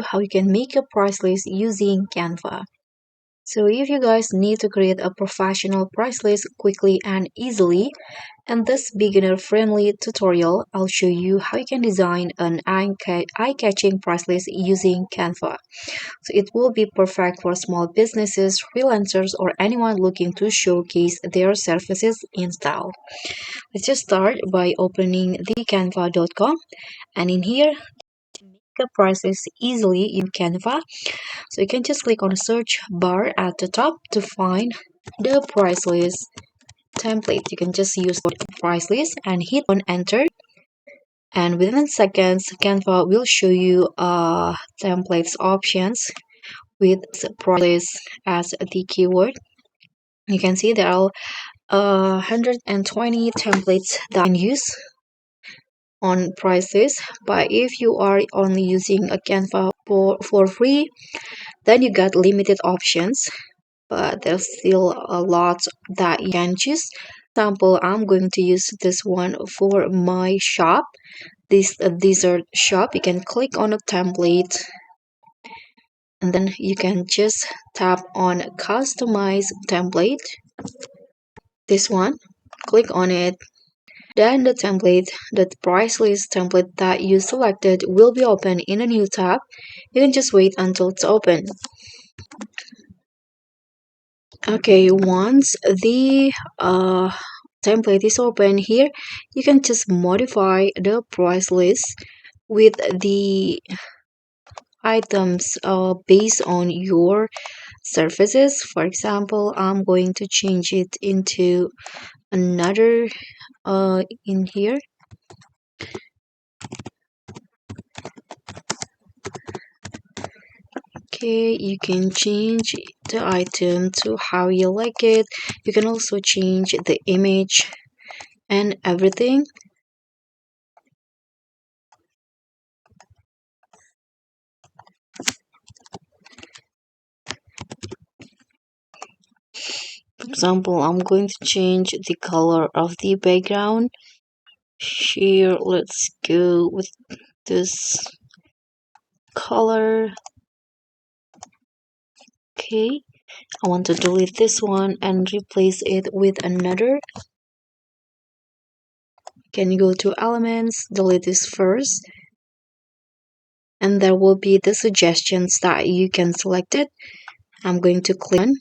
how you can make a price list using Canva. So if you guys need to create a professional price list quickly and easily, in this beginner-friendly tutorial, I'll show you how you can design an eye-catching price list using Canva. So it will be perfect for small businesses, freelancers, or anyone looking to showcase their services in style. Let's just start by opening the canva.com, and in here the price list easily in Canva. So you can just click on the search bar at the top to find the price list template. You can just use the price list and hit on enter, and within seconds Canva will show you templates options with price list as the keyword. You can see there are 120 templates that you can use on prices, but if you are only using a Canva for free, then you got limited options, but there's still a lot that you can choose. For example, I'm going to use this one for my shop, this dessert shop. You can click on a template, and then you can just tap on customize template, this one, click on it. Then the price list template that you selected will be open in a new tab. You can just wait until it's open. Okay, once the template is open here, you can just modify the price list with the items based on your services. For example, I'm going to change it into another in here. Okay, you can change the item to how you like it. You can also change the image and everything. For example, I'm going to change the color of the background. Here, let's go with this color. Okay, I want to delete this one and replace it with another. Can you go to elements, delete this first, and there will be the suggestions that you can select it. I'm going to click on,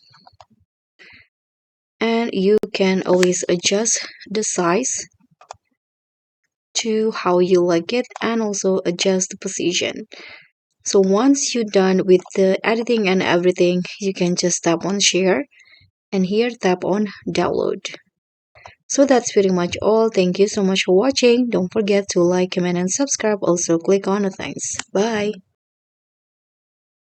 and you can always adjust the size to how you like it and also adjust the position. So once you're done with the editing and everything, you can just tap on share and here tap on download. So that's pretty much all. Thank you so much for watching. Don't forget to like, comment, and subscribe. Also click on the thanks. Bye.